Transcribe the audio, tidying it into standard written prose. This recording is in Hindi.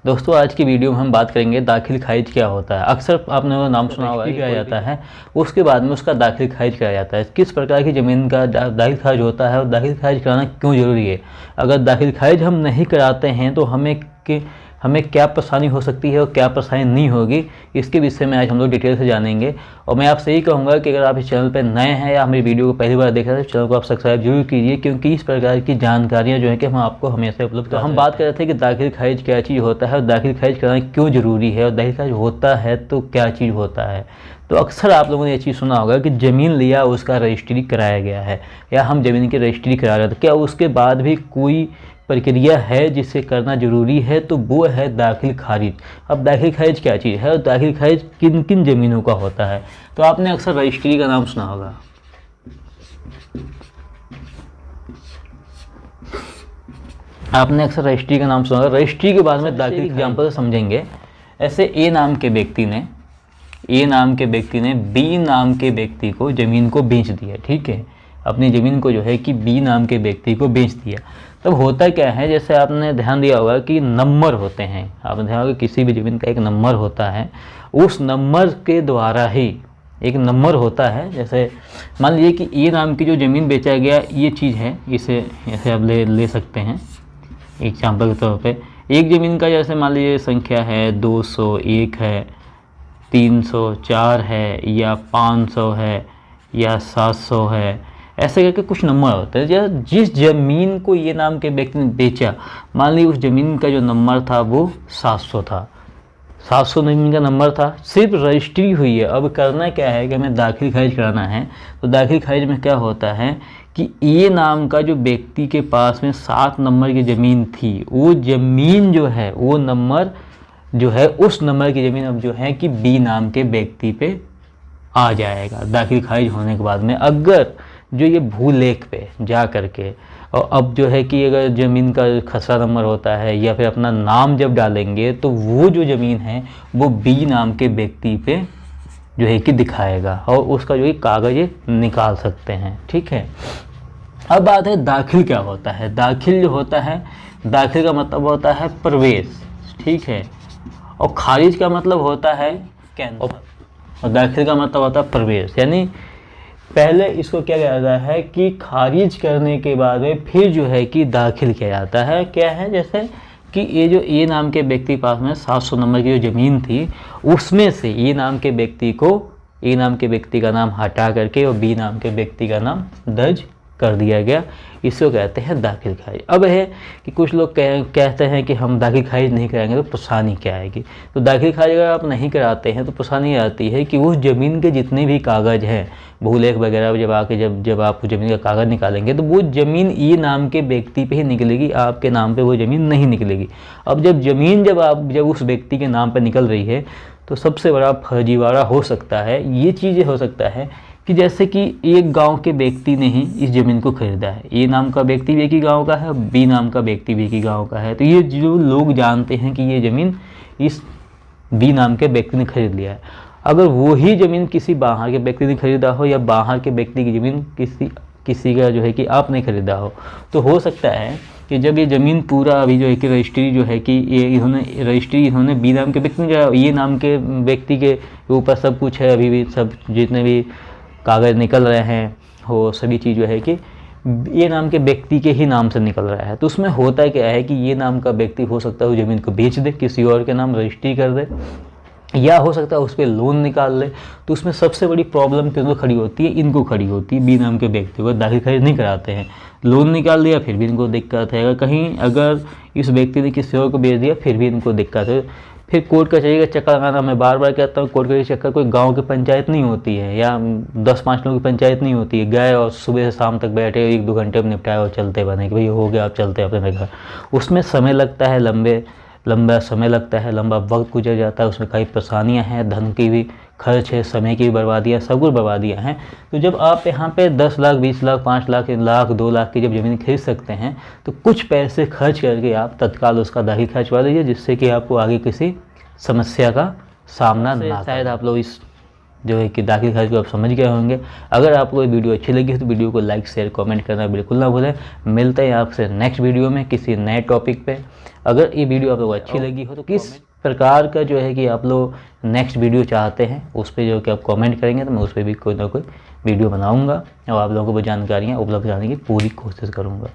दोस्तों आज की वीडियो में हम बात करेंगे दाखिल खारिज क्या होता है। अक्सर आपने वो नाम सुना होगा, किया जाता है, उसके बाद में उसका दाखिल खारिज कराया जाता है। किस प्रकार की ज़मीन का दाखिल खारिज होता है और दाखिल खारिज कराना क्यों ज़रूरी है। अगर दाखिल खारिज हम नहीं कराते हैं तो हमें क्या परेशानी हो सकती है और क्या परेशानी नहीं होगी, इसके विषय में आज हम लोग डिटेल से जानेंगे। और मैं आपसे यही कहूँगा कि अगर आप इस चैनल पर नए हैं या हमारी वीडियो को पहली बार देख रहे हैं तो चैनल को आप सब्सक्राइब जरूर कीजिए, क्योंकि इस प्रकार की जानकारियाँ जो है कि हम आपको हमेशा उपलब्ध। तो हम बात कर रहे थे कि दाखिल खारिज क्या चीज़ होता है और दाखिल खारिज कराना क्यों ज़रूरी है, और दाखिल खारिज होता है तो क्या चीज़ होता है। तो अक्सर आप लोगों ने ये चीज़ सुना होगा कि ज़मीन लिया उसका रजिस्ट्री कराया गया है, या हम ज़मीन की रजिस्ट्री करा रहे थे, क्या उसके बाद भी कोई प्रक्रिया है जिसे करना ज़रूरी है, तो वो है दाखिल खारिज। अब दाखिल खारिज क्या चीज़ है और दाखिल खारिज किन किन ज़मीनों का होता है। तो आपने अक्सर रजिस्ट्री का नाम सुना होगा। आपने अक्सर रजिस्ट्री का नाम सुना होगा। रजिस्ट्री के बाद में दाखिल एग्जाम्पल समझेंगे। ऐसे ए नाम के व्यक्ति ने बी नाम के व्यक्ति को ज़मीन को बेच दिया, ठीक है, अपनी ज़मीन को जो है कि बी नाम के व्यक्ति को बेच दिया। तब होता क्या है, जैसे आपने ध्यान दिया होगा कि नंबर होते हैं, आपने ध्यान होगा किसी भी ज़मीन का एक नंबर होता है, उस नंबर के द्वारा ही एक नंबर होता है। जैसे मान लीजिए कि ए नाम की जो ज़मीन बेचा गया ये चीज़ है, इसे ऐसे आप ले सकते हैं एग्जाम्पल के तौर पे। एक ज़मीन का जैसे मान लीजिए संख्या है 201 है, 304 है, या 500 है, या 700 है, ऐसे करके कुछ नंबर होते हैं। जिस ज़मीन को ये नाम के व्यक्ति ने बेचा, मान लीजिए उस ज़मीन का जो नंबर था वो 700 था, 700 ज़मीन का नंबर था, सिर्फ रजिस्ट्री हुई है। अब करना क्या है कि हमें दाखिल खारिज कराना है। तो दाखिल खारिज में क्या होता है कि ए नाम का जो व्यक्ति के पास में 7 नंबर की ज़मीन थी, वो ज़मीन जो है, वो नंबर जो है, उस नंबर की ज़मीन अब जो है कि बी नाम के व्यक्ति पे आ जाएगा दाखिल खारिज होने के बाद में। अगर जो ये भूलेख पे जा करके, और अब जो है कि अगर ज़मीन का खसरा नंबर होता है या फिर अपना नाम जब डालेंगे, तो वो जो ज़मीन है वो बी नाम के व्यक्ति पे जो है कि दिखाएगा, और उसका जो है कागज़ निकाल सकते हैं, ठीक है। अब बात है दाखिल क्या होता है। दाखिल जो होता है, दाखिल का मतलब होता है प्रवेश, ठीक है, और खारिज का मतलब होता है कैंसल, और दाखिल का मतलब होता है प्रवेश। यानी पहले इसको क्या किया जाता है कि खारिज करने के बाद में फिर जो है कि दाखिल किया जाता है। क्या है, जैसे कि ये जो ए नाम के व्यक्ति के पास में 700 नंबर की जो ज़मीन थी, उसमें से ए नाम के व्यक्ति को, ए नाम के व्यक्ति का नाम हटा करके और बी नाम के व्यक्ति का नाम दर्ज कर दिया गया। इसको कहते हैं दाखिल खारिज। अब है कि कुछ लोग कहते हैं कि हम दाखिल खारिज नहीं कराएंगे तो परेशानी क्या आएगी। तो दाखिल खारिज अगर आप नहीं कराते हैं तो परेशानी आती है कि उस ज़मीन के जितने भी कागज़ हैं, भूलेख वगैरह, जब आप ज़मीन का कागज़ निकालेंगे तो वो ज़मीन ए नाम के व्यक्ति पे ही निकलेगी, आपके नाम पे वो ज़मीन नहीं निकलेगी। अब जब ज़मीन जब उस व्यक्ति के नाम पे निकल रही है, तो सबसे बड़ा फर्जीवाड़ा हो सकता है, ये चीज़ें हो सकता है कि जैसे कि एक गांव के व्यक्ति ने ही इस ज़मीन को खरीदा है, ए नाम का व्यक्ति भी एक ही गाँव का है, बी नाम का व्यक्ति भी एक ही गाँव का है, तो ये जो लोग जानते हैं कि ये ज़मीन इस बी नाम के व्यक्ति ने खरीद लिया है। अगर वही ज़मीन किसी बाहर के व्यक्ति ने खरीदा हो, या बाहर के व्यक्ति की ज़मीन किसी का जो है कि आपने खरीदा हो, तो हो सकता है कि जब ये ज़मीन पूरा अभी जो है कि रजिस्ट्री जो है कि इन्होंने बी नाम के व्यक्ति ने, ये नाम के व्यक्ति के ऊपर सब कुछ है, अभी भी सब जितने भी कागज़ निकल रहे हैं वो सभी चीज़ जो है कि ये नाम के व्यक्ति के ही नाम से निकल रहा है। तो उसमें होता क्या है कि ये नाम का व्यक्ति हो सकता है वो ज़मीन को बेच दे, किसी और के नाम रजिस्ट्री कर दे, या हो सकता है उस पर लोन निकाल ले। तो उसमें सबसे बड़ी प्रॉब्लम किनको खड़ी होती है, इनको खड़ी होती है, बी नाम के व्यक्ति को दाखिल खारिज नहीं कराते हैं। लोन निकाल दिया फिर भी इनको दिक्कत है, अगर इस व्यक्ति ने किसी और को बेच दिया फिर भी इनको दिक्कत है। फिर कोर्ट कचहरी का चक्कर लगाना, मैं बार बार कहता हूँ, कोर्ट कचहरी चक्कर कोई गांव की पंचायत नहीं होती है, या 10-5 लोगों की पंचायत नहीं होती है, गए और सुबह से शाम तक बैठे 1-2 घंटे में निपटाए और चलते बने कि भाई हो गया आप चलते अपने घर। उसमें समय लगता है, लंबा समय लगता है, लंबा वक्त गुजर जाता है, उसमें कई परेशानियां हैं, धन की भी खर्च है, समय की भी बर्बादियाँ, सब कुछ बर्बादियाँ हैं। तो जब आप यहाँ पे 10 लाख, 20 लाख, 5 लाख, 1 लाख, 2 लाख की जब ज़मीन खरीद सकते हैं, तो कुछ पैसे खर्च करके आप तत्काल उसका दाखिल खर्चवा लीजिए, जिससे कि आपको आगे किसी समस्या का सामना ना। शायद आप लोग इस जो है कि दाखिल खारिज को आप समझ गए होंगे। अगर आपको ये वीडियो अच्छी लगी तो वीडियो को लाइक शेयर कमेंट करना बिल्कुल ना भूलें। मिलते हैं आपसे नेक्स्ट वीडियो में किसी नए टॉपिक पे। अगर ये वीडियो आप लोगों को अच्छी लगी हो तो किस प्रकार का जो है कि आप लोग नेक्स्ट वीडियो चाहते हैं उस पर जो कि आप कमेंट करेंगे तो मैं उस पर भी कोई ना कोई वीडियो बनाऊँगा और आप लोगों को वो जानकारियाँ उपलब्ध कराने की पूरी कोशिश करूँगा।